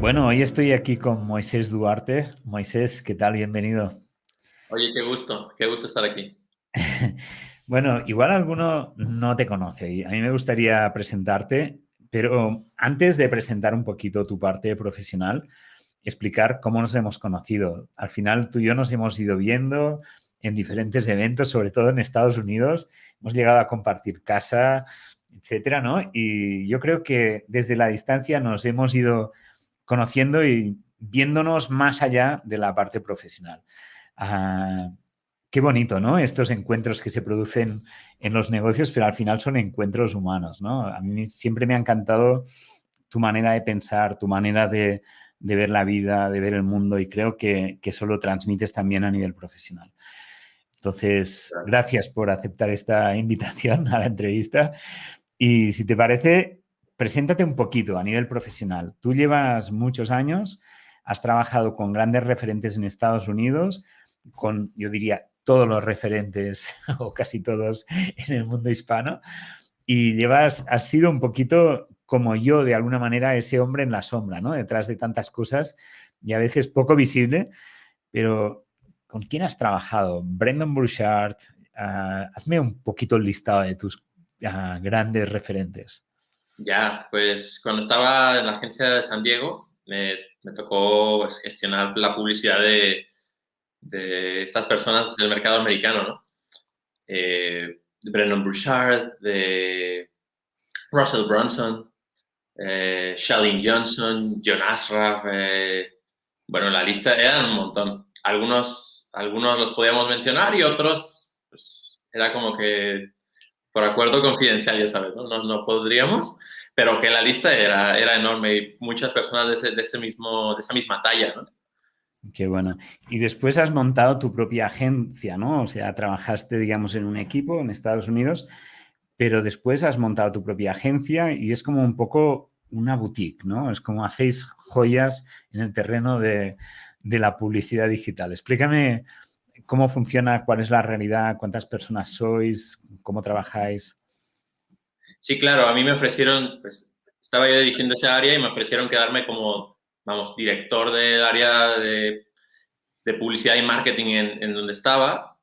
Bueno, hoy estoy aquí con Moisés Duarte. Moisés, ¿qué tal? Bienvenido. Oye, qué gusto estar aquí. Bueno, igual alguno no te conoce y a mí me gustaría presentarte, pero antes de presentar un poquito tu parte profesional, explicar cómo nos hemos conocido. Al final tú y yo nos hemos ido viendo en diferentes eventos, sobre todo en Estados Unidos. Hemos llegado a compartir casa, etcétera, ¿no? Y yo creo que desde la distancia nos hemos ido conociendo y viéndonos más allá de la parte profesional. Ah, qué bonito, ¿no? Estos encuentros que se producen en los negocios, pero al final son encuentros humanos, ¿no? A mí siempre me ha encantado tu manera de pensar, tu manera de ver la vida, de ver el mundo y creo que eso lo transmites también a nivel profesional. Entonces, gracias por aceptar esta invitación a la entrevista. Y si te parece, preséntate un poquito a nivel profesional. Tú llevas muchos años, has trabajado con grandes referentes en Estados Unidos, con, yo diría, todos los referentes o casi todos en el mundo hispano, y has sido un poquito como yo, de alguna manera, ese hombre en la sombra, ¿no? Detrás de tantas cosas y a veces poco visible, pero ¿con quién has trabajado? Brendan Burchard, hazme un poquito el listado de tus grandes referentes. Ya, pues cuando estaba en la agencia de San Diego, me tocó pues, gestionar la publicidad de estas personas del mercado americano, ¿no? De Brendan Burchard, de Russell Brunson, Shailene Johnson, John Ashraf, bueno, la lista era un montón. Algunos los podíamos mencionar y otros, pues, era como que por acuerdo confidencial, ya sabes, ¿no? No podríamos, pero que la lista era enorme y muchas personas de esa misma talla, ¿no? Qué bueno. Y después has montado tu propia agencia, ¿no? O sea, trabajaste, digamos, en un equipo en Estados Unidos, pero después has montado tu propia agencia y es como un poco una boutique, ¿no? Es como hacéis joyas en el terreno de la publicidad digital. Explícame cómo funciona, cuál es la realidad, cuántas personas sois, cómo trabajáis. Sí, claro, a mí me ofrecieron, pues estaba yo dirigiendo esa área y me ofrecieron quedarme como, vamos, director del área de publicidad y marketing en donde estaba,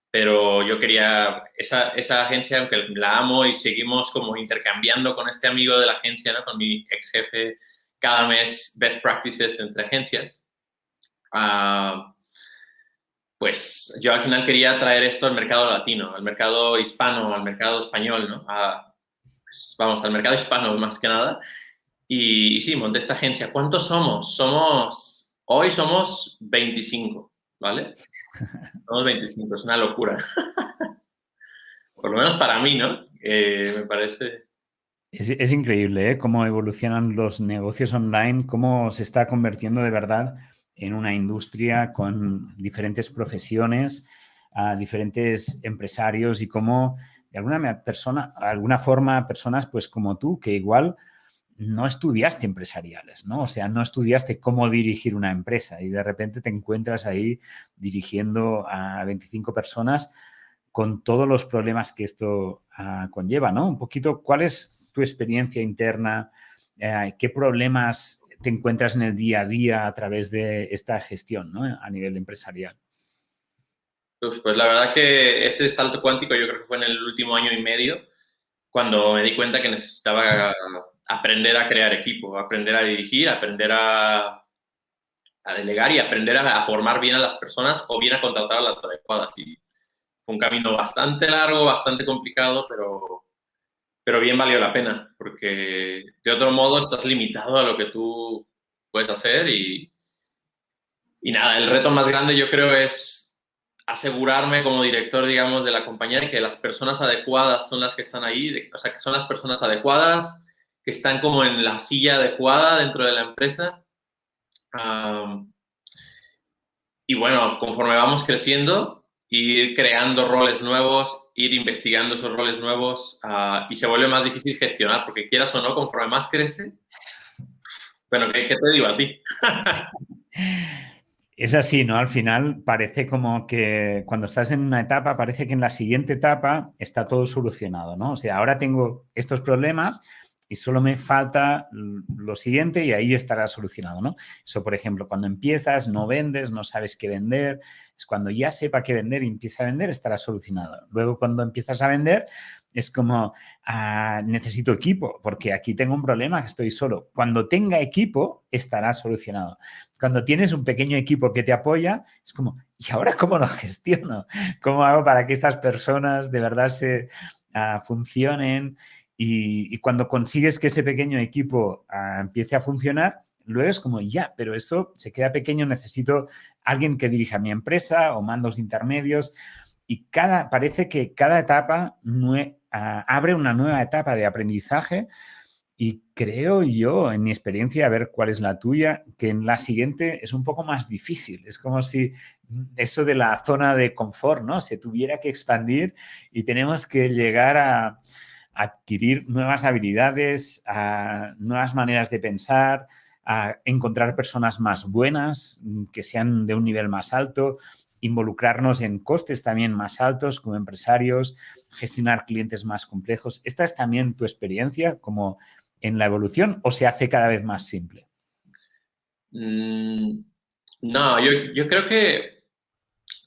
pero yo quería esa agencia, aunque la amo y seguimos como intercambiando con este amigo de la agencia, ¿no? Con mi ex jefe, cada mes best practices entre agencias. Pues yo al final quería traer esto al mercado latino, al mercado hispano, al mercado español, ¿no? Pues, vamos, al mercado hispano más que nada. Y sí, monté esta agencia. ¿Cuántos somos? Hoy somos 25, ¿vale? Somos 25, es una locura. Por lo menos para mí, ¿no? Me parece. Es increíble, ¿eh? Cómo evolucionan los negocios online, cómo se está convirtiendo de verdad en una industria con diferentes profesiones, diferentes empresarios y cómo de alguna forma personas pues como tú que igual no estudiaste empresariales, ¿no? O sea, no estudiaste cómo dirigir una empresa y de repente te encuentras ahí dirigiendo a 25 personas con todos los problemas que esto conlleva, ¿no? Un poquito, ¿cuál es tu experiencia interna? ¿Qué problemas te encuentras en el día a día a través de esta gestión, ¿no? A nivel empresarial. Pues la verdad que ese salto cuántico yo creo que fue en el último año y medio, cuando me di cuenta que necesitaba aprender a crear equipo, aprender a dirigir, aprender a delegar y aprender a formar bien a las personas o bien a contratar a las adecuadas. Y fue un camino bastante largo, bastante complicado, pero bien valió la pena, porque de otro modo estás limitado a lo que tú puedes hacer y nada, el reto más grande yo creo es asegurarme como director, digamos, de la compañía de que las personas adecuadas son las que están ahí, o sea, que son las personas adecuadas, que están como en la silla adecuada dentro de la empresa. Um, Y bueno, conforme vamos creciendo, ir creando roles nuevos, ir investigando esos roles nuevos y se vuelve más difícil gestionar, porque quieras o no, conforme más crece, bueno, ¿qué te digo a ti? Es así, ¿no? Al final parece como que cuando estás en una etapa, parece que en la siguiente etapa está todo solucionado, ¿no? O sea, ahora tengo estos problemas y solo me falta lo siguiente y ahí estará solucionado, ¿no? Eso, por ejemplo, cuando empiezas, no vendes, no sabes qué vender, es cuando ya sepa qué vender y empieza a vender, estará solucionado. Luego, cuando empiezas a vender, es como, necesito equipo, porque aquí tengo un problema, que estoy solo. Cuando tenga equipo, estará solucionado. Cuando tienes un pequeño equipo que te apoya, es como, ¿y ahora cómo lo gestiono? ¿Cómo hago para que estas personas de verdad funcionen? Y cuando consigues que ese pequeño equipo empiece a funcionar, luego es como, ya, pero eso se queda pequeño, necesito alguien que dirija mi empresa o mandos intermedios. Y parece que cada etapa abre una nueva etapa de aprendizaje y creo yo, en mi experiencia, a ver cuál es la tuya, que en la siguiente es un poco más difícil. Es como si eso de la zona de confort, ¿no? Se tuviera que expandir y tenemos que llegar a adquirir nuevas habilidades, a nuevas maneras de pensar, a encontrar personas más buenas, que sean de un nivel más alto, involucrarnos en costes también más altos como empresarios, gestionar clientes más complejos. ¿Esta es también tu experiencia como en la evolución o se hace cada vez más simple? No, yo creo que,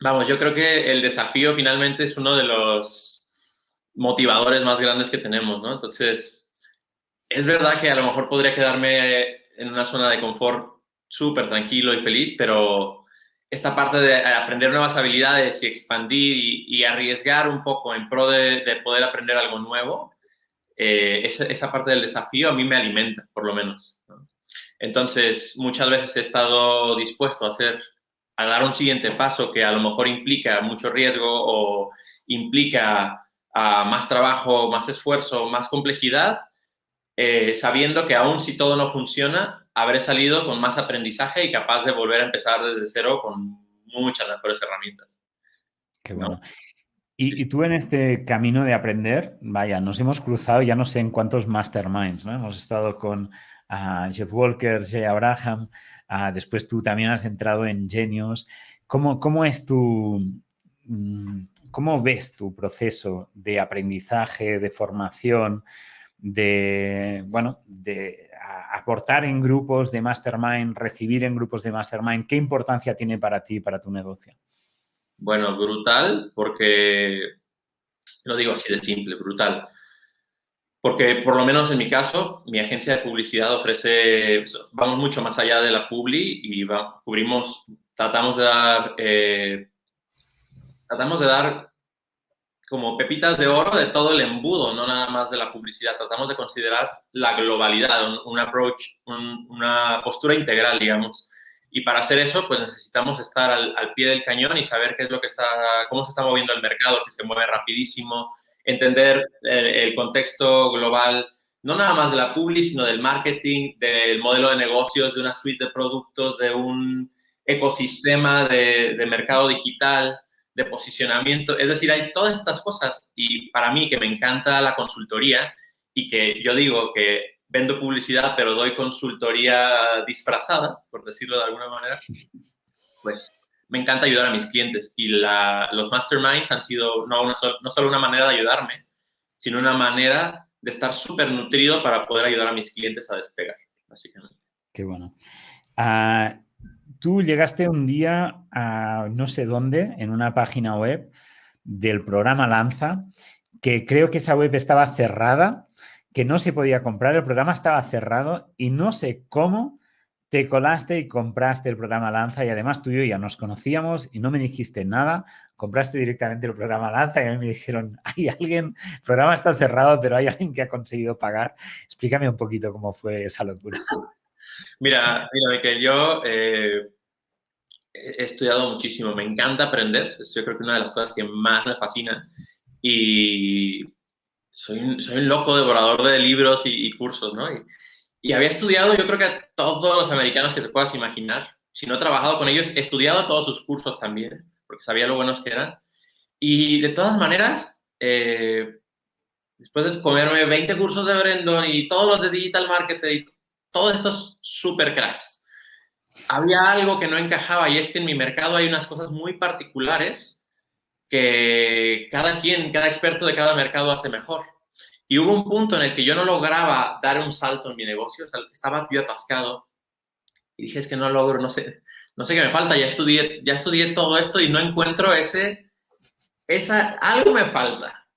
vamos, yo creo que el desafío finalmente es uno de los motivadores más grandes que tenemos, ¿no? Entonces, es verdad que a lo mejor podría quedarme en una zona de confort súper tranquilo y feliz, pero esta parte de aprender nuevas habilidades y expandir y arriesgar un poco en pro de poder aprender algo nuevo, esa parte del desafío a mí me alimenta, por lo menos, ¿no? Entonces, muchas veces he estado dispuesto a dar un siguiente paso que a lo mejor implica mucho riesgo o implica más trabajo, más esfuerzo, más complejidad, sabiendo que aún si todo no funciona, habré salido con más aprendizaje y capaz de volver a empezar desde cero con muchas mejores herramientas, Qué ¿no? bueno. Y tú en este camino de aprender, vaya, nos hemos cruzado ya no sé en cuántos masterminds, ¿no? Hemos estado con Jeff Walker, Jay Abraham, después tú también has entrado en Genius. ¿Cómo es cómo ves tu proceso de aprendizaje, de formación, de aportar en grupos de mastermind, recibir en grupos de mastermind? ¿Qué importancia tiene para ti, para tu negocio? Bueno, brutal, porque lo digo así de simple, brutal. Porque por lo menos en mi caso, mi agencia de publicidad ofrece, vamos mucho más allá de la publi y tratamos tratamos de dar como pepitas de oro de todo el embudo, no nada más de la publicidad. Tratamos de considerar la globalidad, un approach, una postura integral, digamos. Y para hacer eso, pues necesitamos estar al pie del cañón y saber qué es lo que cómo se está moviendo el mercado, que se mueve rapidísimo, entender el contexto global, no nada más de la publi, sino del marketing, del modelo de negocios, de una suite de productos, de un ecosistema de mercado digital, de posicionamiento. Es decir, hay todas estas cosas y para mí que me encanta la consultoría y que yo digo que vendo publicidad pero doy consultoría disfrazada, por decirlo de alguna manera, pues me encanta ayudar a mis clientes y los masterminds han sido no solo una manera de ayudarme, sino una manera de estar súper nutrido para poder ayudar a mis clientes a despegar, básicamente. Qué bueno. Tú llegaste un día a no sé dónde, en una página web del programa Lanza, que creo que esa web estaba cerrada, que no se podía comprar, el programa estaba cerrado y no sé cómo te colaste y compraste el programa Lanza y además tú y yo ya nos conocíamos y no me dijiste nada, compraste directamente el programa Lanza y a mí me dijeron, hay alguien, el programa está cerrado, pero hay alguien que ha conseguido pagar. Explícame un poquito cómo fue esa locura. Mira, Miquel, yo he estudiado muchísimo, me encanta aprender, yo creo que una de las cosas que más me fascina y soy un loco devorador de libros y cursos, ¿no? Y había estudiado, yo creo que todos los americanos que te puedas imaginar, si no he trabajado con ellos, he estudiado todos sus cursos también, porque sabía lo buenos que eran. Y de todas maneras, después de comerme 20 cursos de Brandon y todos los de Digital Marketing, todos estos super cracks, había algo que no encajaba y es que en mi mercado hay unas cosas muy particulares que cada experto de cada mercado hace mejor. Y hubo un punto en el que yo no lograba dar un salto en mi negocio, o sea, estaba yo atascado y dije, es que no logro, no sé qué me falta, ya estudié todo esto y no encuentro algo me falta.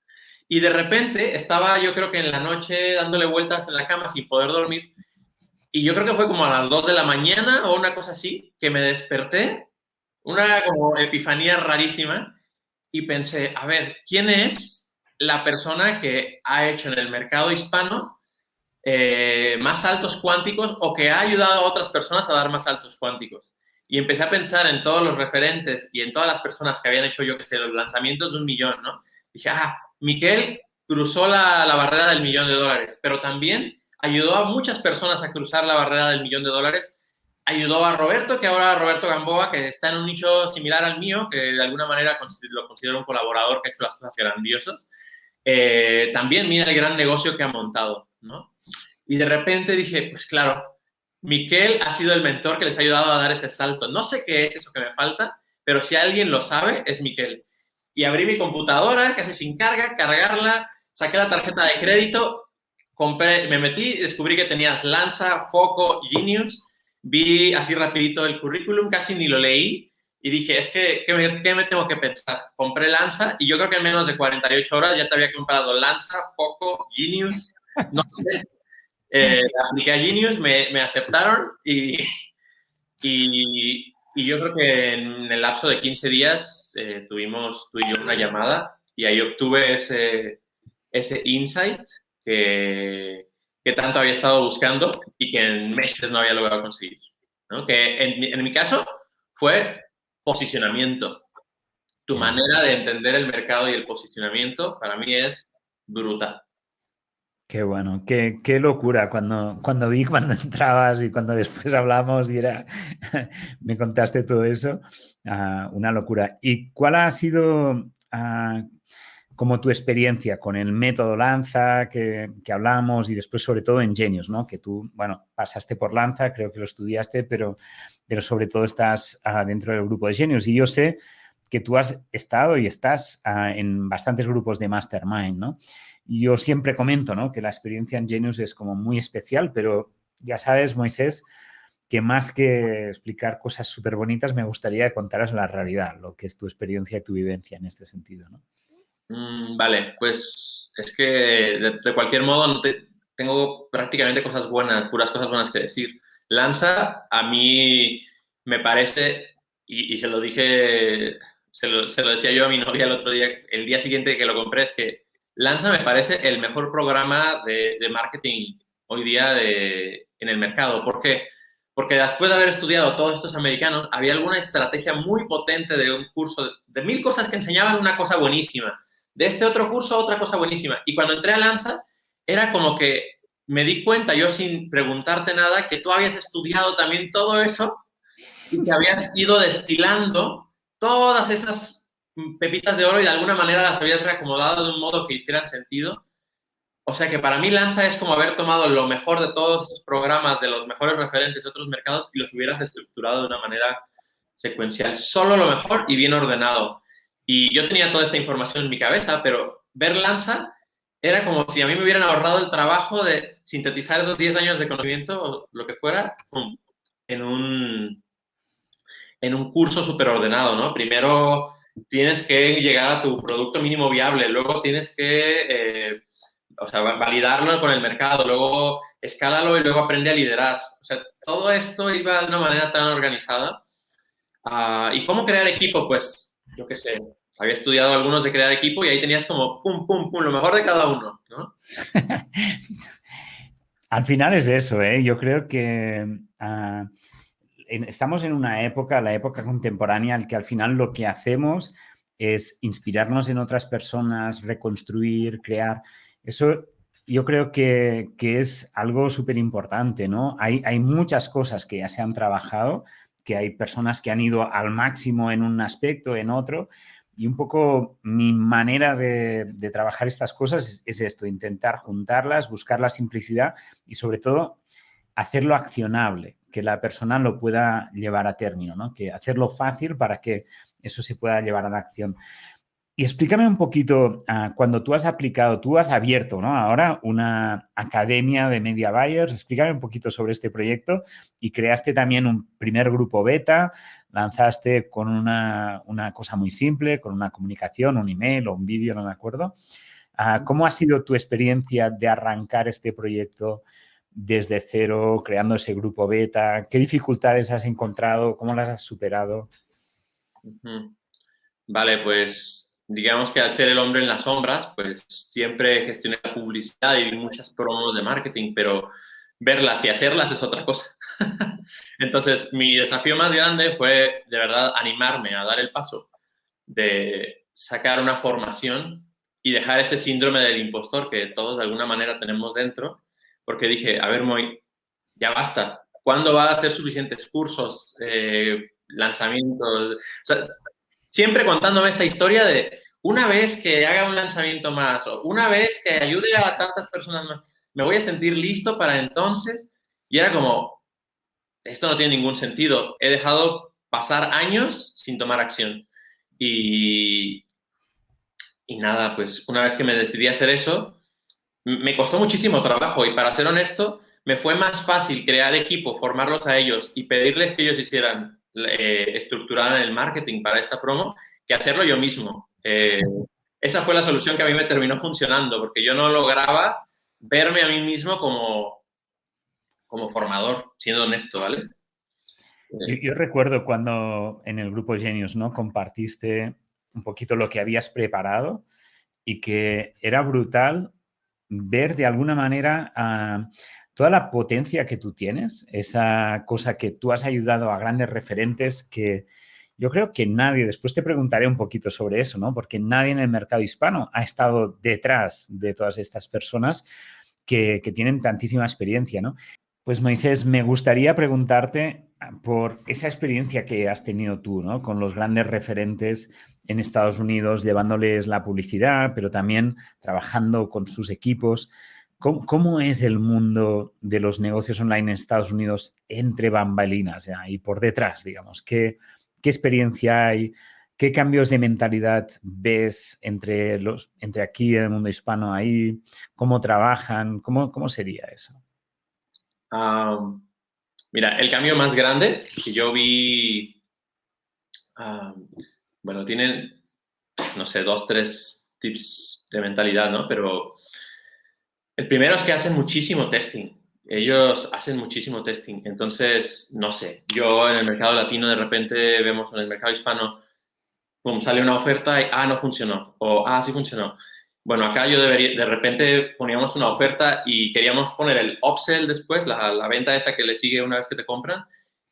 Y de repente estaba yo creo que en la noche dándole vueltas en la cama sin poder dormir y yo creo que fue como a las 2 de la mañana o una cosa así, que me desperté, una como epifanía rarísima y pensé, a ver, ¿quién es la persona que ha hecho en el mercado hispano más saltos cuánticos o que ha ayudado a otras personas a dar más saltos cuánticos? Y empecé a pensar en todos los referentes y en todas las personas que habían hecho, yo que sé, los lanzamientos de 1 millón, ¿no? Dije, Miquel cruzó la barrera del $1.000.000, pero también ayudó a muchas personas a cruzar la barrera del $1.000.000. Ayudó a Roberto, que ahora Roberto Gamboa, que está en un nicho similar al mío, que de alguna manera lo considero un colaborador que ha hecho las cosas grandiosas. También mira el gran negocio que ha montado, ¿no? Y de repente dije, pues claro, Miquel ha sido el mentor que les ha ayudado a dar ese salto. No sé qué es eso que me falta, pero si alguien lo sabe, es Miquel. Y abrí mi computadora, casi sin cargarla, saqué la tarjeta de crédito, me metí, descubrí que tenías Lanza, Foco, Genius, vi así rapidito el currículum, casi ni lo leí, y dije, es que, ¿qué me tengo que pensar? Compré Lanza, y yo creo que en menos de 48 horas ya te había comprado Lanza, Foco, Genius, no sé, apliqué a Genius, me aceptaron y yo creo que en el lapso de 15 días tuvimos tú y yo una llamada y ahí obtuve ese insight que tanto había estado buscando y que en meses no había logrado conseguir, ¿no? Que en mi caso fue posicionamiento. Tu manera de entender el mercado y el posicionamiento para mí es brutal. Qué bueno, qué locura cuando vi cuando entrabas y cuando después hablamos y me contaste todo eso, una locura. ¿Y cuál ha sido como tu experiencia con el método Lanza que hablamos y después sobre todo en Genius, ¿no? Que tú, bueno, pasaste por Lanza, creo que lo estudiaste, pero sobre todo estás dentro del grupo de Genius y yo sé que tú has estado y estás en bastantes grupos de Mastermind, ¿no? Y yo siempre comento, ¿no? Que la experiencia en Genius es como muy especial, pero ya sabes, Moisés, que más que explicar cosas súper bonitas, me gustaría que contaras la realidad, lo que es tu experiencia y tu vivencia en este sentido, ¿no? Vale, pues es que de cualquier modo no tengo prácticamente cosas buenas, puras cosas buenas que decir. Lanza a mí me parece, y se lo dije, se lo decía yo a mi novia el otro día, el día siguiente que lo compré, es que Lanza me parece el mejor programa de marketing hoy día en el mercado. ¿Por qué? Porque después de haber estudiado todos estos americanos, había alguna estrategia muy potente de un curso, de 1000 cosas que enseñaban una cosa buenísima. De este otro curso, otra cosa buenísima. Y cuando entré a Lanza, era como que me di cuenta, yo sin preguntarte nada, que tú habías estudiado también todo eso y que habías ido destilando todas esas pepitas de oro y de alguna manera las habías reacomodado de un modo que hicieran sentido. O sea que para mí Lanza es como haber tomado lo mejor de todos esos programas, de los mejores referentes de otros mercados y los hubieras estructurado de una manera secuencial. Solo lo mejor y bien ordenado. Y yo tenía toda esta información en mi cabeza, pero ver Lanza era como si a mí me hubieran ahorrado el trabajo de sintetizar esos 10 años de conocimiento o lo que fuera en un curso súper ordenado, ¿no? Primero tienes que llegar a tu producto mínimo viable, luego tienes que validarlo con el mercado, luego escálalo y luego aprende a liderar. O sea, todo esto iba de una manera tan organizada. ¿Y cómo crear equipo? Pues, yo qué sé, había estudiado algunos de crear equipo y ahí tenías como pum, pum, pum, lo mejor de cada uno, ¿no? Al final es eso, ¿eh? Yo creo que estamos en una época, la época contemporánea, en que al final lo que hacemos es inspirarnos en otras personas, reconstruir, crear. Eso yo creo que es algo súper importante, ¿no? Hay muchas cosas que ya se han trabajado, que hay personas que han ido al máximo en un aspecto, en otro, y un poco mi manera de trabajar estas cosas es esto, intentar juntarlas, buscar la simplicidad y sobre todo hacerlo accionable, que la persona lo pueda llevar a término, ¿no? Que hacerlo fácil para que eso se pueda llevar a la acción. Y explícame un poquito, cuando tú has aplicado, tú has abierto, ¿no? Ahora una academia de media buyers. Explícame un poquito sobre este proyecto y creaste también un primer grupo beta, lanzaste con una cosa muy simple, con una comunicación, un email o un vídeo, no me acuerdo. ¿Cómo ha sido tu experiencia de arrancar este proyecto desde cero, creando ese grupo beta? ¿Qué dificultades has encontrado? ¿Cómo las has superado? Ujú. Vale, pues digamos que al ser el hombre en las sombras, pues siempre gestioné la publicidad y vi muchas promos de marketing, pero verlas y hacerlas es otra cosa. Entonces, mi desafío más grande fue de verdad animarme a dar el paso de sacar una formación y dejar ese síndrome del impostor que todos de alguna manera tenemos dentro, porque dije, a ver, Moy, ya basta. ¿Cuándo va a hacer suficientes cursos, lanzamientos? O sea, siempre contándome esta historia de una vez que haga un lanzamiento más o una vez que ayude a tantas personas más, me voy a sentir listo para entonces. Y era como, esto no tiene ningún sentido. He dejado pasar años sin tomar acción. Y, y nada, pues una vez que me decidí a hacer eso, me costó muchísimo trabajo y para ser honesto, me fue más fácil crear equipo, formarlos a ellos y pedirles que ellos hicieran, estructuraran el marketing para esta promo, que hacerlo yo mismo. Esa fue la solución que a mí me terminó funcionando, porque yo no lograba verme a mí mismo como formador, siendo honesto, ¿vale? Yo recuerdo cuando en el grupo Genius, ¿no? Compartiste un poquito lo que habías preparado y que era brutal ver de alguna manera toda la potencia que tú tienes, esa cosa que tú has ayudado a grandes referentes que yo creo que nadie, después te preguntaré un poquito sobre eso, ¿no? Porque nadie en el mercado hispano ha estado detrás de todas estas personas que tienen tantísima experiencia, ¿no? Pues Moisés, me gustaría preguntarte por esa experiencia que has tenido tú, ¿no? Con los grandes referentes en Estados Unidos, llevándoles la publicidad, pero también trabajando con sus equipos. ¿Cómo es el mundo de los negocios online en Estados Unidos entre bambalinas y por detrás, digamos? ¿Qué experiencia hay? ¿Qué cambios de mentalidad ves entre aquí en el mundo hispano ahí? ¿Cómo trabajan? ¿Cómo sería eso? Mira, el cambio más grande que yo vi, bueno, tienen, no sé, dos, tres tips de mentalidad, ¿no? Pero el primero es que hacen muchísimo testing. Ellos hacen muchísimo testing. Entonces, no sé, yo en el mercado latino de repente vemos en el mercado hispano, pum, sale una oferta y, no funcionó. O, sí funcionó. Bueno, acá de repente poníamos una oferta y queríamos poner el upsell después, la venta esa que le sigue una vez que te compran,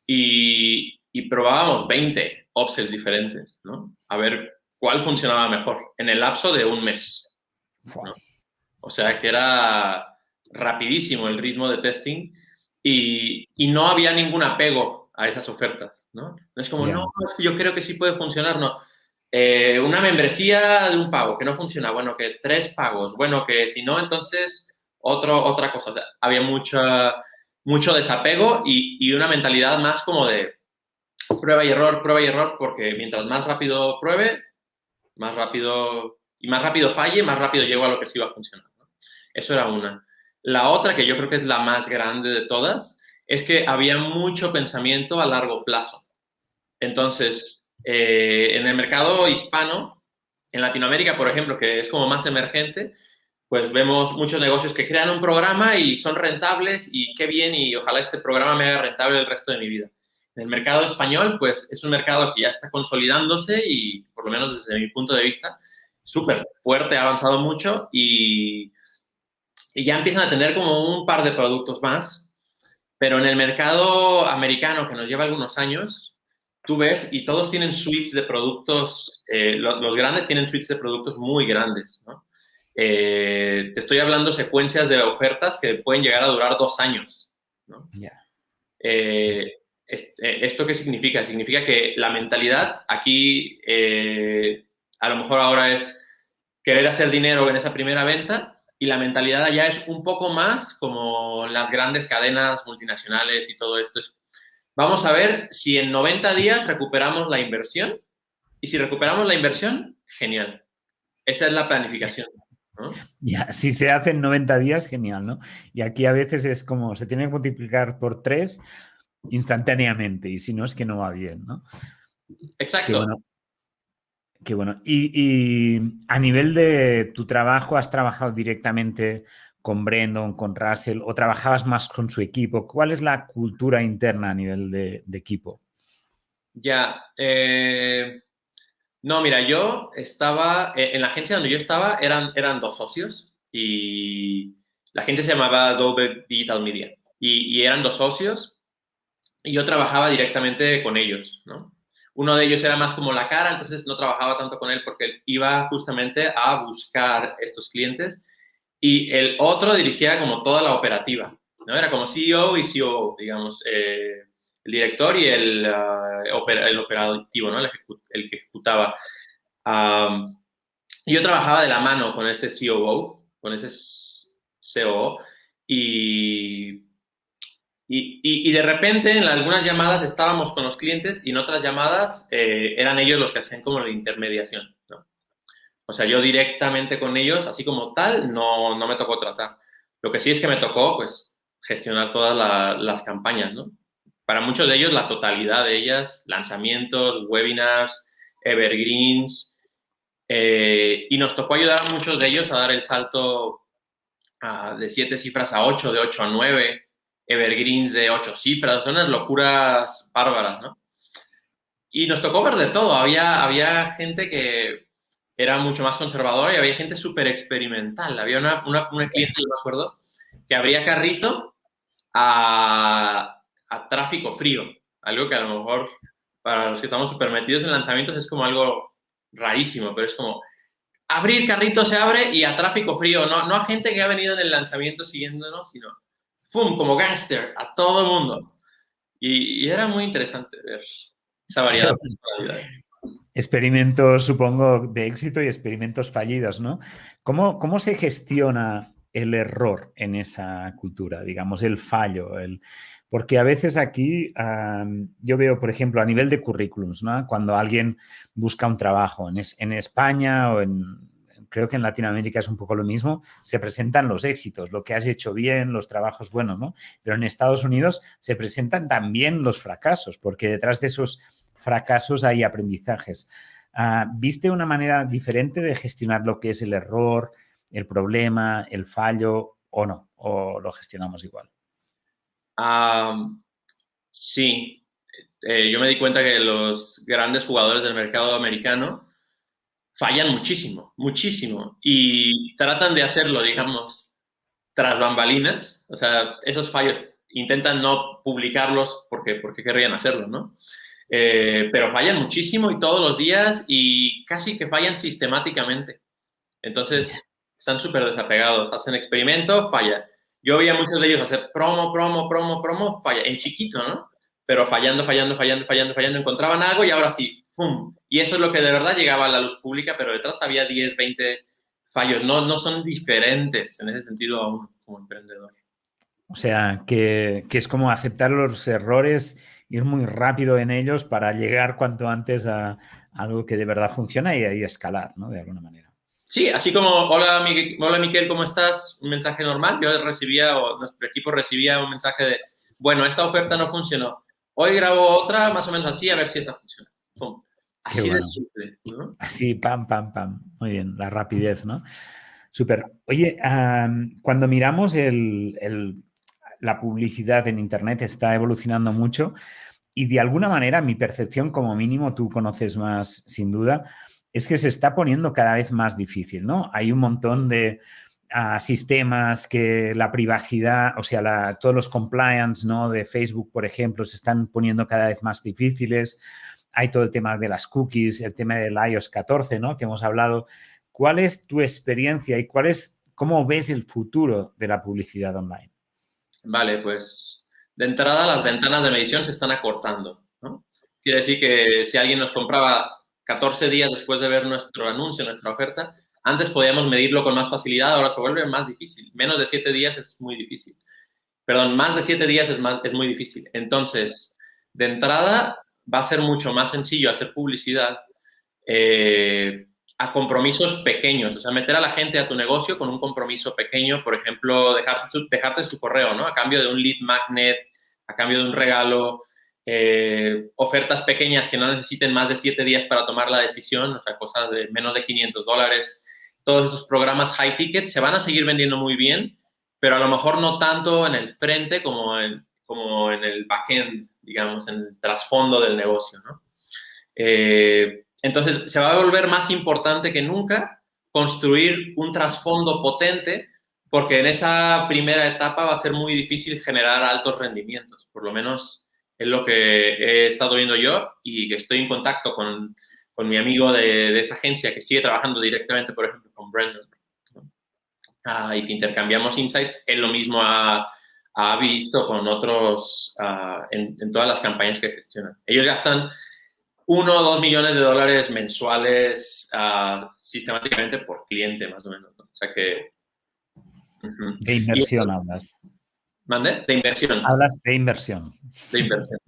y probábamos 20 upsells diferentes, ¿no? A ver cuál funcionaba mejor en el lapso de un mes, ¿no? O sea que era rapidísimo el ritmo de testing y no había ningún apego a esas ofertas, ¿no? No es como, Yeah. no, es que yo creo que sí puede funcionar, no. Una membresía de un pago que no funciona, bueno, que 3 pagos, bueno, que si no, entonces otra cosa. O sea, había mucho desapego y una mentalidad más como de prueba y error, porque mientras más rápido pruebe, más rápido falle, más rápido llego a lo que sí va a funcionar, ¿no? Eso era una. La otra, que yo creo que es la más grande de todas, es que había mucho pensamiento a largo plazo. Entonces, en el mercado hispano, en Latinoamérica, por ejemplo, que es como más emergente, pues vemos muchos negocios que crean un programa y son rentables y qué bien y ojalá este programa me haga rentable el resto de mi vida. En el mercado español, pues es un mercado que ya está consolidándose y, por lo menos desde mi punto de vista, súper fuerte, ha avanzado mucho y ya empiezan a tener como un par de productos más. Pero en el mercado americano, que nos lleva algunos años, tú ves y todos tienen suites de productos, los grandes tienen suites de productos muy grandes, ¿no? Te estoy hablando secuencias de ofertas que pueden llegar a durar 2 años, ¿no? Yeah. ¿Esto qué significa? Significa que la mentalidad aquí, a lo mejor ahora es querer hacer dinero en esa primera venta y la mentalidad allá es un poco más como las grandes cadenas multinacionales y todo esto. Vamos a ver si en 90 días recuperamos la inversión y si recuperamos la inversión, genial. Esa es la planificación, ¿no? Ya, si se hace en 90 días, genial, ¿no? Y aquí a veces es como se tiene que multiplicar por 3 instantáneamente y si no es que no va bien, ¿no? Qué Exacto. bueno, qué bueno. Y a nivel de tu trabajo, ¿has trabajado directamente con Brendan, con Russell o trabajabas más con su equipo? ¿Cuál es la cultura interna a nivel de equipo? Ya. No, mira, yo estaba, en la agencia donde yo estaba eran dos socios y la agencia se llamaba Adobe Digital Media y eran dos socios y yo trabajaba directamente con ellos, ¿no? Uno de ellos era más como la cara, entonces no trabajaba tanto con él porque él iba justamente a buscar estos clientes y el otro dirigía como toda la operativa, ¿no? Era como CEO y COO, digamos, el director y el operativo, ¿no? El que ejecutaba. Um, yo trabajaba de la mano con ese COO, con ese COO, y, y de repente en algunas llamadas estábamos con los clientes y en otras llamadas eran ellos los que hacían como la intermediación, ¿no? O sea, yo directamente con ellos, así como tal, no me tocó tratar. Lo que sí es que me tocó, pues, gestionar todas las campañas, ¿no? Para muchos de ellos, la totalidad de ellas, lanzamientos, webinars, evergreens, y nos tocó ayudar a muchos de ellos a dar el salto de 7 cifras a 8, de 8 a 9, evergreens de 8 cifras, son unas locuras bárbaras, ¿no? Y nos tocó ver de todo. Había gente que era mucho más conservadora y había gente súper experimental. Había una cliente, yo me acuerdo, que abría carrito a tráfico frío. Algo que a lo mejor para los que estamos súper metidos en lanzamientos es como algo rarísimo, pero es como abrir carrito se abre y a tráfico frío. No a gente que ha venido en el lanzamiento siguiéndonos, sino ¡fum! Como gángster, a todo el mundo. Y era muy interesante ver esa variedad de personalidades. Experimentos, supongo, de éxito y experimentos fallidos, ¿no? ¿Cómo se gestiona el error en esa cultura? Digamos, el fallo. Porque a veces aquí yo veo, por ejemplo, a nivel de currículums, ¿no? Cuando alguien busca un trabajo en España o creo que en Latinoamérica es un poco lo mismo, se presentan los éxitos, lo que has hecho bien, los trabajos buenos, ¿no? Pero en Estados Unidos se presentan también los fracasos, porque detrás de esos fracasos hay aprendizajes. ¿Viste una manera diferente de gestionar lo que es el error, el problema, el fallo o no? ¿O lo gestionamos igual? Sí, yo me di cuenta que los grandes jugadores del mercado americano fallan muchísimo, muchísimo, y tratan de hacerlo, digamos, tras bambalinas. O sea, esos fallos intentan no publicarlos porque querrían hacerlo, ¿no? Pero fallan muchísimo y todos los días y casi que fallan sistemáticamente. Entonces, están súper desapegados. Hacen experimento, falla. Yo veía a muchos de ellos hacer promo, falla. En chiquito, ¿no? Pero fallando. Encontraban algo y ahora sí, ¡fum! Y eso es lo que de verdad llegaba a la luz pública, pero detrás había 10, 20 fallos. No son diferentes en ese sentido a uno como emprendedor. O sea, que es como aceptar los errores, ir muy rápido en ellos para llegar cuanto antes a algo que de verdad funciona y ahí escalar, ¿no? De alguna manera. Sí, así como, hola, hola Miquel, ¿cómo estás? Un mensaje normal. Yo recibía, o nuestro equipo recibía un mensaje de, bueno, esta oferta no funcionó. Hoy grabo otra, más o menos así, a ver si esta funciona. Pum. Qué Así de bueno. simple, ¿no? Así, pam, pam, pam. Muy bien, la rapidez, ¿no? Súper. Oye, cuando miramos la publicidad en Internet está evolucionando mucho y de alguna manera mi percepción, como mínimo, tú conoces más sin duda, es que se está poniendo cada vez más difícil, ¿no? Hay un montón de sistemas que la privacidad, o sea, todos los compliance, ¿no? De Facebook, por ejemplo, se están poniendo cada vez más difíciles. Hay todo el tema de las cookies, el tema del iOS 14, ¿no? Que hemos hablado. ¿Cuál es tu experiencia y cómo ves el futuro de la publicidad online? Vale, pues de entrada las ventanas de medición se están acortando, ¿no? Quiere decir que si alguien nos compraba 14 días después de ver nuestro anuncio, nuestra oferta, antes podíamos medirlo con más facilidad, ahora se vuelve más difícil. Menos de 7 días es muy difícil. Perdón, más de 7 días es muy difícil. Entonces, de entrada, va a ser mucho más sencillo hacer publicidad a compromisos pequeños, o sea, meter a la gente a tu negocio con un compromiso pequeño, por ejemplo, dejarte su correo, ¿no? A cambio de un lead magnet, a cambio de un regalo, ofertas pequeñas que no necesiten más de 7 días para tomar la decisión, o sea, cosas de menos de $500. Todos esos programas high ticket se van a seguir vendiendo muy bien, pero a lo mejor no tanto en el frente como en el backend, digamos, en el trasfondo del negocio, ¿no? Entonces, se va a volver más importante que nunca construir un trasfondo potente, porque en esa primera etapa va a ser muy difícil generar altos rendimientos. Por lo menos es lo que he estado viendo yo y que estoy en contacto con mi amigo de esa agencia que sigue trabajando directamente, por ejemplo, con Brandon, ¿no? Y que intercambiamos insights. Él lo mismo ha visto con otros en todas las campañas que gestionan. Ellos gastan 1 o 2 millones de dólares mensuales sistemáticamente por cliente, más o menos, ¿no? O sea que... De inversión hablas. ¿Mande? De inversión. Hablas de inversión. De inversión.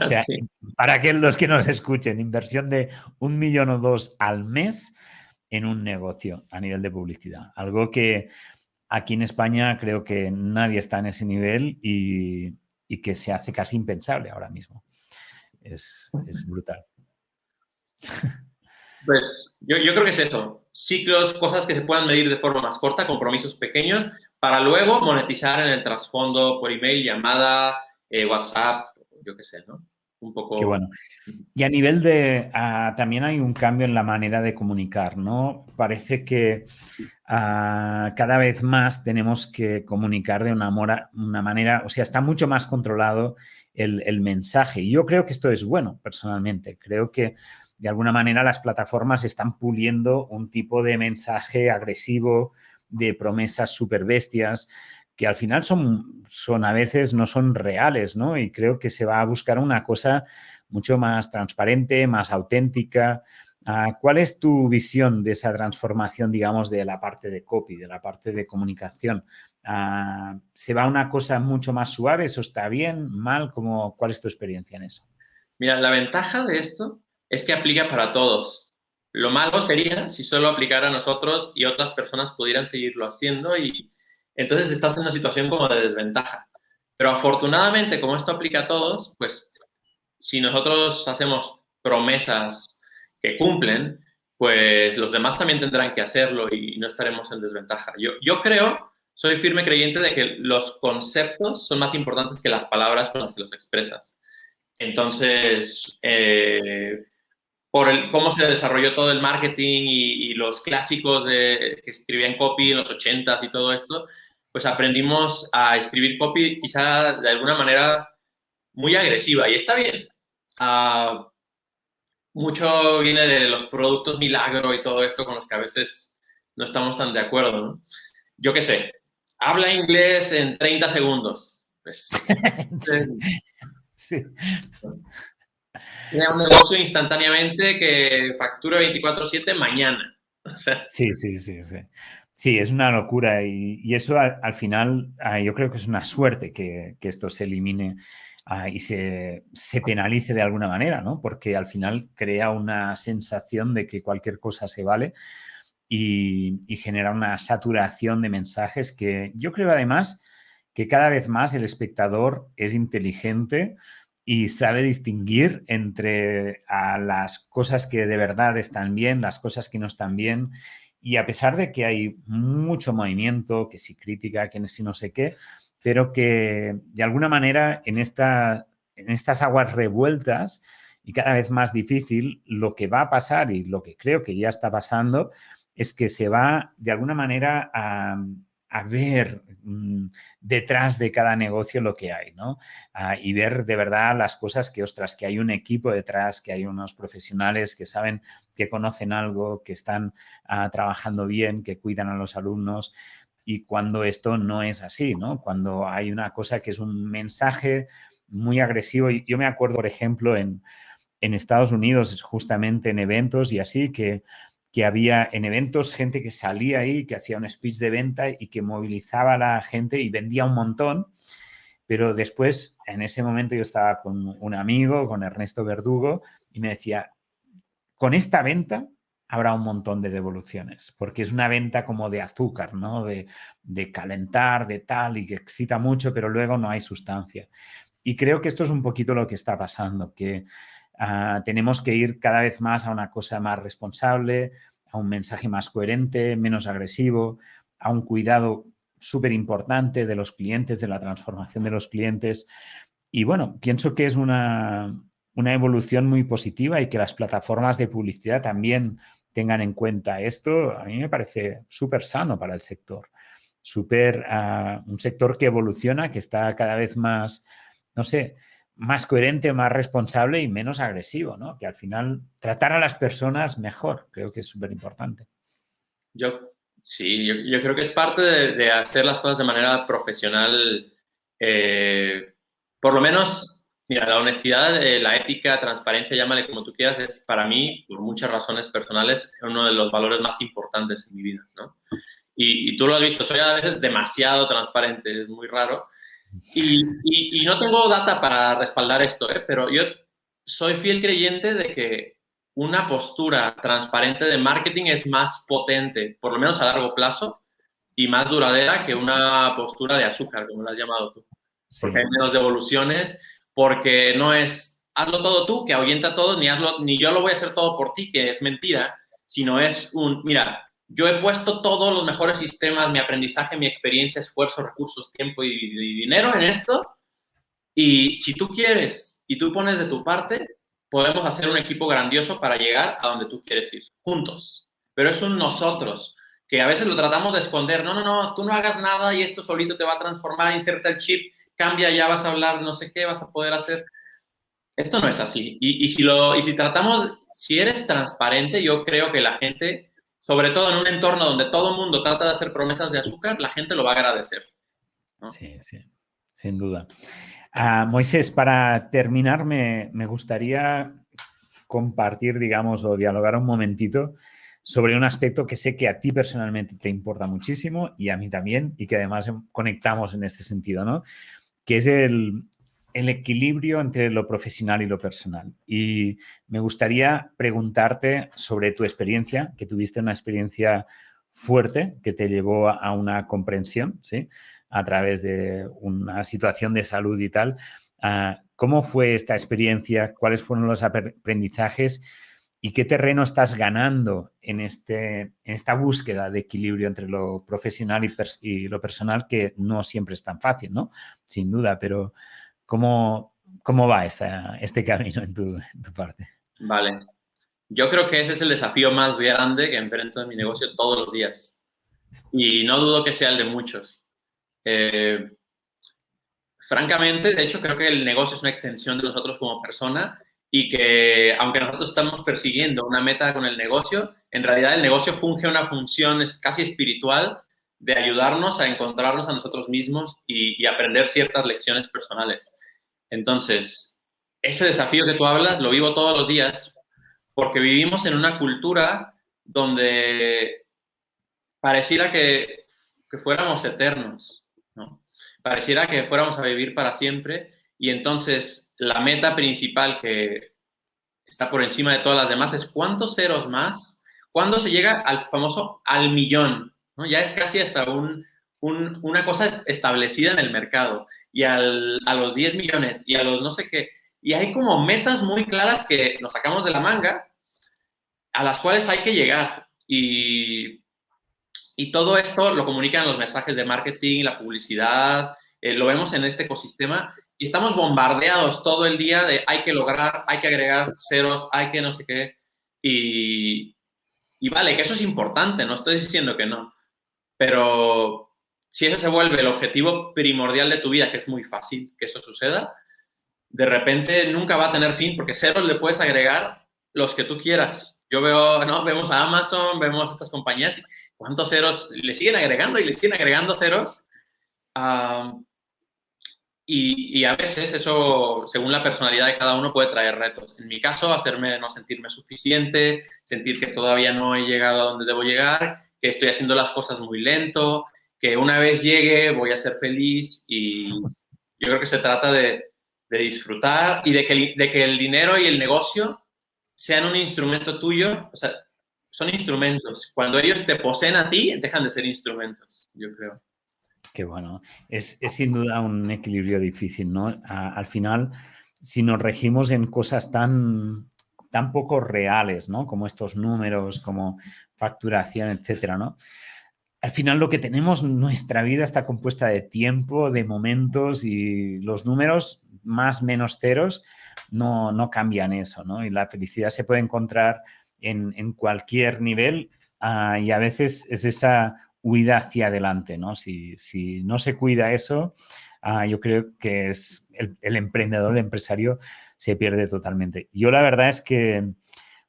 O sea, sí. para que los que nos escuchen, inversión de 1 millón o 2 al mes en un negocio a nivel de publicidad. Algo que aquí en España creo que nadie está en ese nivel y que se hace casi impensable ahora mismo. Es brutal. Pues yo creo que es eso. Ciclos, cosas que se puedan medir de forma más corta, compromisos pequeños, para luego monetizar en el trasfondo por email, llamada, WhatsApp, yo qué sé, ¿no? Un poco... Qué bueno. Y a nivel de... también hay un cambio en la manera de comunicar, ¿no? Parece que cada vez más tenemos que comunicar de una manera... O sea, está mucho más controlado el mensaje. Y yo creo que esto es bueno, personalmente. Creo que de alguna manera las plataformas están puliendo un tipo de mensaje agresivo, de promesas súper bestias, que al final son a veces no son reales, ¿no? Y creo que se va a buscar una cosa mucho más transparente, más auténtica. ¿Cuál es tu visión de esa transformación, digamos, de la parte de copy, de la parte de comunicación? ¿Se va a una cosa mucho más suave? ¿Eso está bien, mal? ¿Cuál es tu experiencia en eso? Mira, la ventaja de esto es que aplica para todos. Lo malo sería si solo aplicara a nosotros y otras personas pudieran seguirlo haciendo y entonces estás en una situación como de desventaja. Pero afortunadamente, como esto aplica a todos, pues si nosotros hacemos promesas que cumplen, pues los demás también tendrán que hacerlo y no estaremos en desventaja. Yo creo, soy firme creyente de que los conceptos son más importantes que las palabras con las que los expresas. Entonces, por cómo se desarrolló todo el marketing y los clásicos que escribían copy en los 80s y todo esto, pues aprendimos a escribir copy quizá de alguna manera muy agresiva y está bien. Mucho viene de los productos milagro y todo esto con los que a veces no estamos tan de acuerdo, ¿no? Yo qué sé, habla inglés en 30 segundos. Pues, sí. Crea un negocio instantáneamente que factura 24/7 mañana. O sea, Sí, sí, sí, sí. Sí, es una locura y eso al final yo creo que es una suerte que esto se elimine y se penalice de alguna manera, ¿no? Porque al final crea una sensación de que cualquier cosa se vale y genera una saturación de mensajes que yo creo además que cada vez más el espectador es inteligente y sabe distinguir entre las cosas que de verdad están bien, las cosas que no están bien. Y a pesar de que hay mucho movimiento, que si crítica, que si no sé qué, pero que de alguna manera en estas aguas revueltas y cada vez más difícil, lo que va a pasar y lo que creo que ya está pasando es que se va de alguna manera a ver detrás de cada negocio lo que hay, ¿no? Y ver de verdad las cosas que, ostras, que hay un equipo detrás, que hay unos profesionales que saben, que conocen algo, que están trabajando bien, que cuidan a los alumnos. Y cuando esto no es así, ¿no? Cuando hay una cosa que es un mensaje muy agresivo. Y yo me acuerdo, por ejemplo, en Estados Unidos, justamente en eventos y así, que había en eventos gente que salía ahí, que hacía un speech de venta y que movilizaba a la gente y vendía un montón. Pero después, en ese momento, yo estaba con un amigo, con Ernesto Verdugo, y me decía, con esta venta habrá un montón de devoluciones, porque es una venta como de azúcar, ¿no? De calentar, de tal, y que excita mucho, pero luego no hay sustancia. Y creo que esto es un poquito lo que está pasando, que tenemos que ir cada vez más a una cosa más responsable, a un mensaje más coherente, menos agresivo, a un cuidado súper importante de los clientes, de la transformación de los clientes. Y bueno, pienso que es una evolución muy positiva y que las plataformas de publicidad también tengan en cuenta esto. A mí me parece súper sano para el sector. Un sector que evoluciona, que está cada vez más, no sé, más coherente, más responsable y menos agresivo, ¿no? Que al final tratar a las personas mejor, creo que es súper importante. Sí, yo creo que es parte de hacer las cosas de manera profesional. Por lo menos, mira, la honestidad, la ética, transparencia, llámale como tú quieras, es para mí, por muchas razones personales, uno de los valores más importantes en mi vida, ¿no? Y tú lo has visto, soy a veces demasiado transparente, es muy raro. Y no tengo data para respaldar esto, pero yo soy fiel creyente de que una postura transparente de marketing es más potente, por lo menos a largo plazo, y más duradera que una postura de azúcar, como lo has llamado tú. Porque hay Sí, menos devoluciones, porque no es hazlo todo tú, que ahuyenta a todos, ni yo lo voy a hacer todo por ti, que es mentira, sino es mira, yo he puesto todos los mejores sistemas, mi aprendizaje, mi experiencia, esfuerzo, recursos, tiempo y dinero en esto, y si tú quieres y tú pones de tu parte, podemos hacer un equipo grandioso para llegar a donde tú quieres ir, juntos. Pero es un nosotros, que a veces lo tratamos de esconder. No, no, no, tú no hagas nada y esto solito te va a transformar, inserta el chip, cambia, ya vas a hablar, no sé qué vas a poder hacer. Esto no es así. Si tratamos, si eres transparente, yo creo que la gente, sobre todo en un entorno donde todo el mundo trata de hacer promesas de azúcar, la gente lo va a agradecer, ¿no? sí, sí, sin duda. Moisés, para terminar, me gustaría compartir, digamos, o dialogar un momentito sobre un aspecto que sé que a ti personalmente te importa muchísimo y a mí también, y que además conectamos en este sentido, ¿no? Que es el equilibrio entre lo profesional y lo personal. Y me gustaría preguntarte sobre tu experiencia, que tuviste una experiencia fuerte que te llevó a una comprensión, ¿sí? A través de una situación de salud y tal. ¿Cómo fue esta experiencia? ¿Cuáles fueron los aprendizajes? ¿Y qué terreno estás ganando en esta búsqueda de equilibrio entre lo profesional y lo personal, que no siempre es tan fácil, ¿no? Sin duda, pero ¿cómo va este camino en tu parte? Vale. Yo creo que ese es el desafío más grande que enfrento en mi negocio todos los días. Y no dudo que sea el de muchos. Eh, Francamente, de hecho, creo que el negocio es una extensión de nosotros como persona y que, aunque nosotros estamos persiguiendo una meta con el negocio, en realidad el negocio funge una función casi espiritual de ayudarnos a encontrarnos a nosotros mismos y aprender ciertas lecciones personales. Entonces, ese desafío que tú hablas lo vivo todos los días porque vivimos en una cultura donde pareciera que fuéramos eternos, ¿no? Pareciera que fuéramos a vivir para siempre y entonces la meta principal que está por encima de todas las demás es cuántos ceros más, cuándo se llega al famoso al millón, ¿no? Ya es casi hasta una cosa establecida en el mercado y a los 10 millones y a los no sé qué. Y hay como metas muy claras que nos sacamos de la manga a las cuales hay que llegar. Y todo esto lo comunican los mensajes de marketing, la publicidad, lo vemos en este ecosistema y estamos bombardeados todo el día de hay que lograr, hay que agregar ceros, hay que no sé qué. Y vale, que eso es importante, no estoy diciendo que no, pero si eso se vuelve el objetivo primordial de tu vida, que es muy fácil que eso suceda, de repente nunca va a tener fin porque ceros le puedes agregar los que tú quieras. Yo veo, ¿no? Vemos a Amazon, vemos a estas compañías, ¿cuántos ceros le siguen agregando y le siguen agregando ceros? Y a veces eso, según la personalidad de cada uno, puede traer retos. En mi caso, hacerme no sentirme suficiente, sentir que todavía no he llegado a donde debo llegar, que estoy haciendo las cosas muy lento, que una vez llegue voy a ser feliz y yo creo que se trata de disfrutar y de que el dinero y el negocio sean un instrumento tuyo, o sea, son instrumentos. Cuando ellos te poseen a ti, dejan de ser instrumentos, yo creo. Qué bueno. Es sin duda un equilibrio difícil, ¿no? Al final, si nos regimos en cosas tan poco reales, ¿no? Como estos números, como facturación, etcétera, ¿no? Al final lo que tenemos, nuestra vida está compuesta de tiempo, de momentos, y los números más menos ceros no cambian eso, ¿no? Y la felicidad se puede encontrar en cualquier nivel, y a veces es esa huida hacia adelante, ¿no? Si no se cuida eso, yo creo que es el emprendedor, el empresario se pierde totalmente. Yo la verdad es que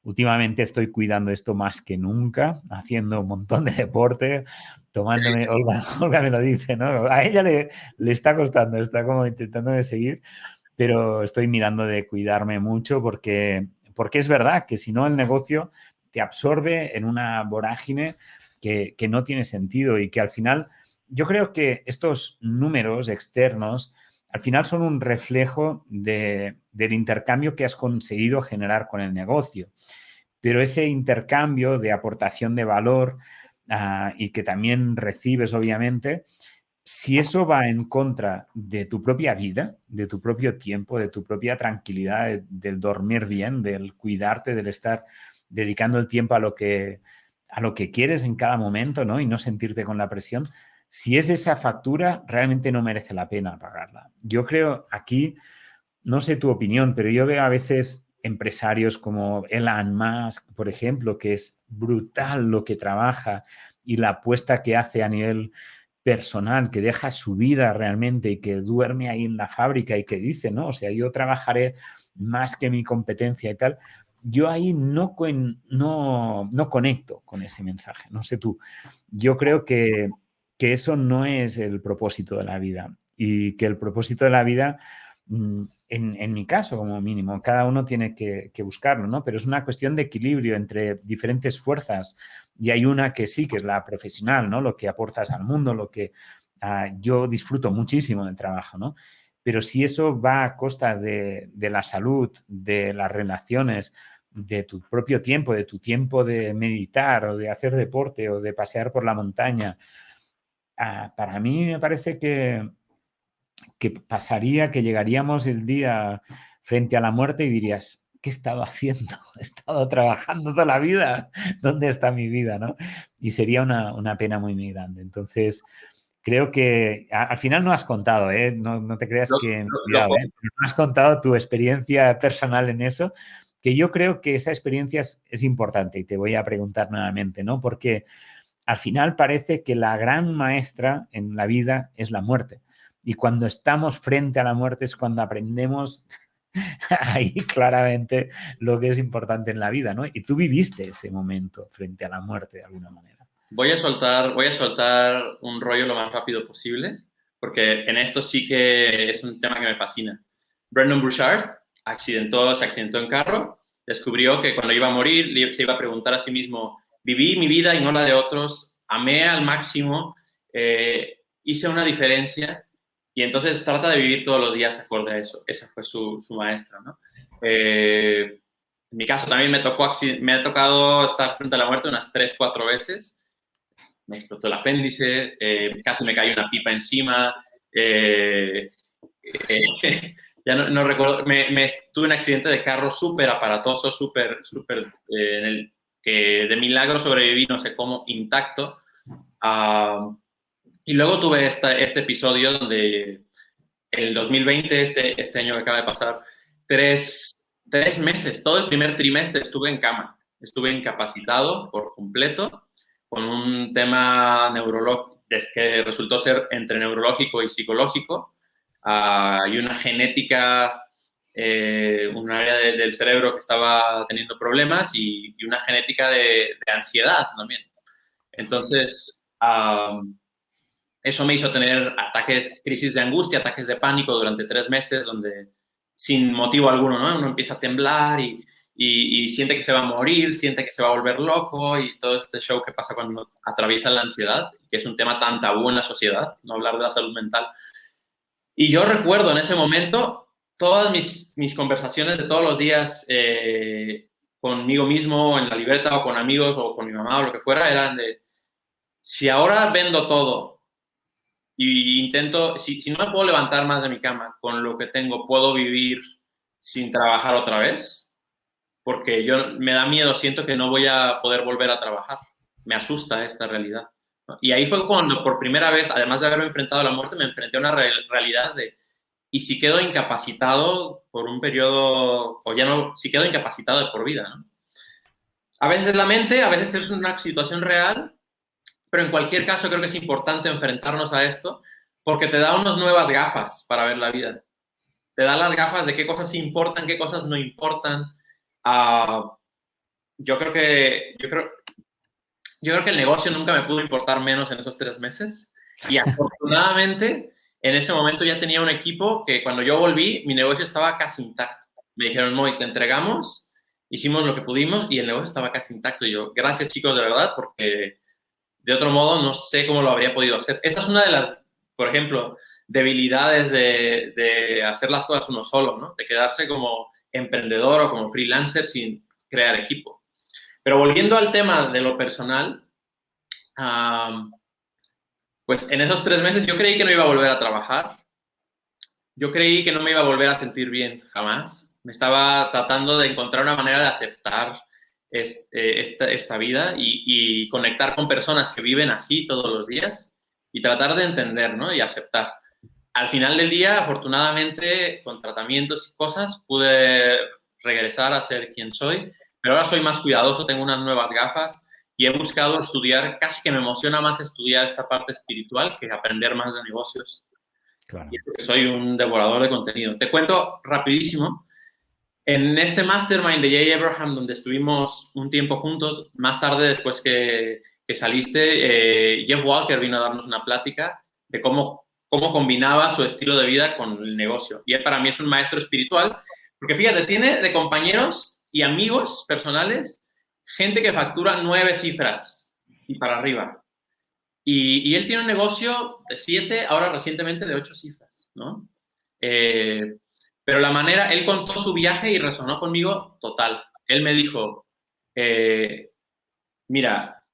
últimamente estoy cuidando esto más que nunca, haciendo un montón de deporte, tomándome, Olga me lo dice, ¿no? A ella le está costando, está como intentando de seguir, pero estoy mirando de cuidarme mucho porque es verdad que si no el negocio te absorbe en una vorágine que no tiene sentido, y que al final yo creo que estos números externos al final son un reflejo del intercambio que has conseguido generar con el negocio. Pero ese intercambio de aportación de valor, y que también recibes, obviamente, si eso va en contra de tu propia vida, de tu propio tiempo, de tu propia tranquilidad, del dormir bien, del cuidarte, del estar dedicando el tiempo a lo que quieres en cada momento, ¿no? Y no sentirte con la presión, si es esa factura, realmente no merece la pena pagarla. Yo creo aquí, no sé tu opinión, pero yo veo a veces empresarios como Elon Musk, por ejemplo, que es brutal lo que trabaja y la apuesta que hace a nivel personal, que deja su vida realmente y que duerme ahí en la fábrica y que dice, ¿no? O sea, yo trabajaré más que mi competencia y tal. Yo ahí no conecto con ese mensaje, no sé tú. Yo creo que eso no es el propósito de la vida, y que el propósito de la vida, en mi caso como mínimo, cada uno tiene que buscarlo, ¿no? Pero es una cuestión de equilibrio entre diferentes fuerzas, y hay una que sí, que es la profesional, ¿no? Lo que aportas al mundo, lo que yo disfruto muchísimo del trabajo, ¿no? Pero si eso va a costa de la salud, de las relaciones, de tu propio tiempo, de tu tiempo de meditar o de hacer deporte o de pasear por la montaña, para mí me parece que pasaría, que llegaríamos el día frente a la muerte y dirías, ¿qué he estado haciendo? He estado trabajando toda la vida. ¿Dónde está mi vida? ¿No? Y sería una pena muy, muy grande. Entonces, creo que al final no has contado, ¿eh? No te creas Lo, que... lo, Cuidado, ¿eh? No has contado tu experiencia personal en eso, que yo creo que esa experiencia es importante, y te voy a preguntar nuevamente, ¿no? Porque al final parece que la gran maestra en la vida es la muerte. Y cuando estamos frente a la muerte es cuando aprendemos ahí claramente lo que es importante en la vida, ¿no? Y tú viviste ese momento frente a la muerte de alguna manera. voy a soltar un rollo lo más rápido posible, porque en esto sí que es un tema que me fascina. Brendon Burchard se accidentó en carro, descubrió que cuando iba a morir se iba a preguntar a sí mismo, viví mi vida y no la de otros, amé al máximo, hice una diferencia, y entonces trata de vivir todos los días acorde a eso. Esa fue su maestra, ¿no? En mi caso también me ha tocado estar frente a la muerte unas 3, 4 veces. Me explotó el apéndice, casi me cayó una pipa encima, ya no recuerdo, tuve un accidente de carro súper aparatoso, súper, que de milagro sobreviví, no sé cómo, intacto. Y luego tuve este episodio donde el 2020, este año que acaba de pasar, 3 meses, todo el primer trimestre estuve en cama, estuve incapacitado por completo, con un tema neurológico que resultó ser entre neurológico y psicológico, y una genética, un área del cerebro que estaba teniendo problemas, y una genética de ansiedad también. Entonces, eso me hizo tener crisis de angustia, ataques de pánico durante 3 meses, donde sin motivo alguno, ¿no? Uno empieza a temblar y siente que se va a morir, siente que se va a volver loco, y todo este show que pasa cuando atraviesa la ansiedad, que es un tema tan tabú en la sociedad, no hablar de la salud mental. Y yo recuerdo en ese momento todas mis conversaciones de todos los días conmigo mismo en la libreta o con amigos o con mi mamá o lo que fuera, eran de, si ahora vendo todo y intento, si no me puedo levantar más de mi cama con lo que tengo, ¿puedo vivir sin trabajar otra vez? Porque me da miedo, siento que no voy a poder volver a trabajar. Me asusta esta realidad, ¿no? Y ahí fue cuando por primera vez, además de haberme enfrentado a la muerte, me enfrenté a una realidad de, ¿y si quedo incapacitado por un periodo, o ya no, si quedo incapacitado de por vida, ¿no? A veces es la mente, a veces es una situación real, pero en cualquier caso creo que es importante enfrentarnos a esto porque te da unas nuevas gafas para ver la vida. Te da las gafas de qué cosas importan, qué cosas no importan. Yo creo que el negocio nunca me pudo importar menos en esos 3 meses. Y afortunadamente, en ese momento ya tenía un equipo que cuando yo volví, mi negocio estaba casi intacto. Me dijeron, Moy, te entregamos, hicimos lo que pudimos y el negocio estaba casi intacto. Y yo, gracias chicos, de verdad, porque de otro modo no sé cómo lo habría podido hacer. Esa es una de las, por ejemplo, debilidades de hacer las cosas uno solo, ¿no? De quedarse como emprendedor o como freelancer sin crear equipo. Pero volviendo al tema de lo personal, pues en esos 3 meses yo creí que no iba a volver a trabajar. Yo creí que no me iba a volver a sentir bien, jamás. Me estaba tratando de encontrar una manera de aceptar esta vida y conectar con personas que viven así todos los días y tratar de entender, ¿no? Y aceptar. Al final del día, afortunadamente, con tratamientos y cosas, pude regresar a ser quien soy, pero ahora soy más cuidadoso, tengo unas nuevas gafas y he buscado estudiar, casi que me emociona más estudiar esta parte espiritual que aprender más de negocios. Claro. Y soy un devorador de contenido. Te cuento rapidísimo. En este mastermind de Jay Abraham, donde estuvimos un tiempo juntos, más tarde, después que saliste, Jeff Walker vino a darnos una plática de cómo combinaba su estilo de vida con el negocio. Y él para mí es un maestro espiritual, porque fíjate, tiene de compañeros y amigos personales gente que factura 9 cifras y para arriba. Y él tiene un negocio de 7, ahora recientemente de 8 cifras, ¿no? Pero la manera, él contó su viaje y resonó conmigo total. Él me dijo, mira,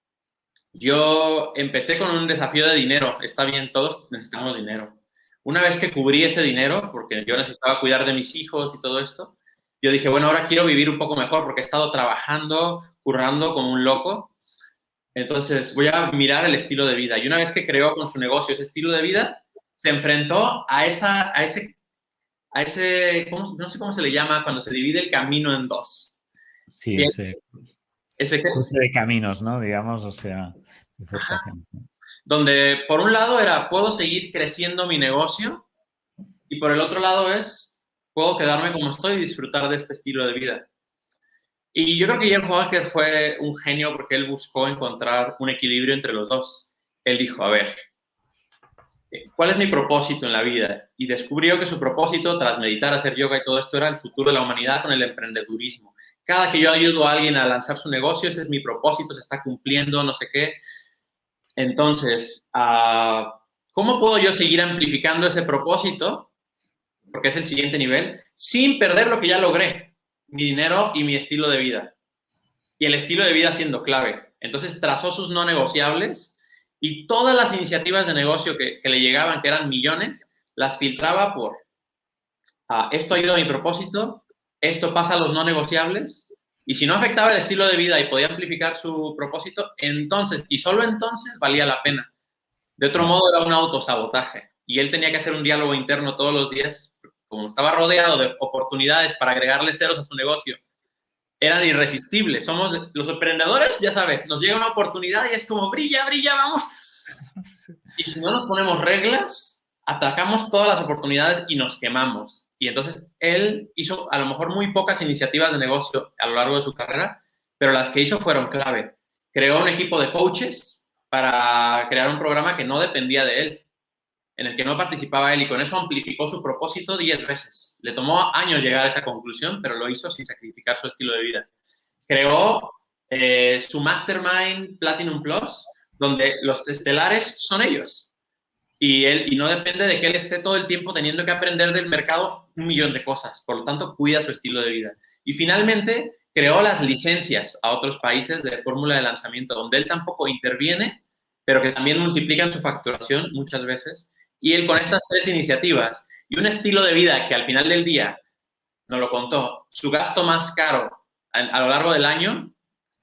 yo empecé con un desafío de dinero. Está bien, todos necesitamos dinero. Una vez que cubrí ese dinero, porque yo necesitaba cuidar de mis hijos y todo esto, yo dije, bueno, ahora quiero vivir un poco mejor porque he estado trabajando, currando como un loco. Entonces voy a mirar el estilo de vida. Y una vez que creó con su negocio ese estilo de vida, se enfrentó a ese no sé cómo se le llama cuando se divide el camino en dos. Sí, ese cruce de caminos, ¿no? Digamos, o sea, bifurcación. Donde por un lado era, puedo seguir creciendo mi negocio y por el otro lado es, puedo quedarme como estoy y disfrutar de este estilo de vida. Y yo creo que Jeff Walker fue un genio porque él buscó encontrar un equilibrio entre los dos. Él dijo, a ver, ¿cuál es mi propósito en la vida? Y descubrió que su propósito, tras meditar, hacer yoga y todo esto, era el futuro de la humanidad con el emprendedurismo. Cada que yo ayudo a alguien a lanzar su negocio, ese es mi propósito, se está cumpliendo, no sé qué. Entonces, ¿cómo puedo yo seguir amplificando ese propósito? Porque es el siguiente nivel, sin perder lo que ya logré, mi dinero y mi estilo de vida. Y el estilo de vida siendo clave. Entonces, trazó sus no negociables y todas las iniciativas de negocio que le llegaban, que eran millones, las filtraba por esto ayuda a mi propósito, esto pasa a los no negociables, y si no afectaba el estilo de vida y podía amplificar su propósito, entonces, y solo entonces, valía la pena. De otro modo, era un autosabotaje. Y él tenía que hacer un diálogo interno todos los días, como estaba rodeado de oportunidades para agregarle ceros a su negocio, eran irresistibles. Somos los emprendedores, ya sabes, nos llega una oportunidad y es como, brilla, brilla, vamos. Y si no nos ponemos reglas, atacamos todas las oportunidades y nos quemamos. Y entonces él hizo a lo mejor muy pocas iniciativas de negocio a lo largo de su carrera, pero las que hizo fueron clave. Creó un equipo de coaches para crear un programa que no dependía de él, en el que no participaba él, y con eso amplificó su propósito 10 veces. Le tomó años llegar a esa conclusión, pero lo hizo sin sacrificar su estilo de vida. Creó su Mastermind Platinum Plus, donde los estelares son ellos. Y no depende de que él esté todo el tiempo teniendo que aprender del mercado 1 millón de cosas. Por lo tanto, cuida su estilo de vida. Y finalmente, creó las licencias a otros países de fórmula de lanzamiento, donde él tampoco interviene, pero que también multiplican su facturación muchas veces. Y él con estas 3 iniciativas y un estilo de vida que al final del día, nos lo contó, su gasto más caro a lo largo del año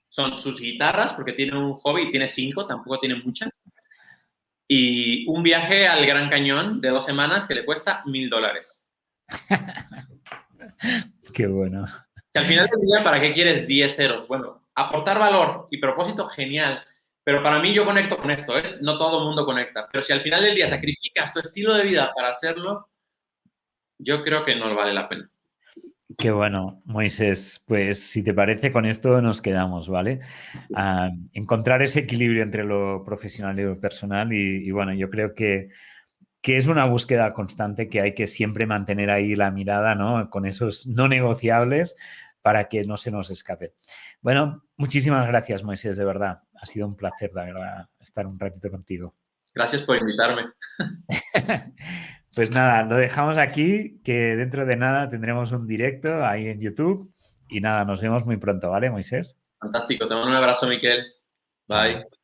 son sus guitarras, porque tiene un hobby y tiene 5, tampoco tiene muchas, y un viaje al Gran Cañón de 2 semanas que le cuesta $1,000. Qué bueno. Que al final del día, ¿para qué quieres 10 euros? Bueno, aportar valor y propósito, genial. Pero para mí yo conecto con esto, ¿eh? No todo el mundo conecta. Pero si al final del día sacrificas tu estilo de vida para hacerlo, yo creo que no vale la pena. Qué bueno, Moisés. Pues si te parece, con esto nos quedamos, ¿vale? Encontrar ese equilibrio entre lo profesional y lo personal y bueno, yo creo que es una búsqueda constante que hay que siempre mantener ahí la mirada, ¿no? Con esos no negociables para que no se nos escape. Bueno, muchísimas gracias, Moisés, de verdad. Ha sido un placer, de verdad, estar un ratito contigo. Gracias por invitarme. Pues nada, lo dejamos aquí, que dentro de nada tendremos un directo ahí en YouTube y nada, nos vemos muy pronto, ¿vale, Moisés? Fantástico. Te mando un abrazo, Miquel. Bye. Chao.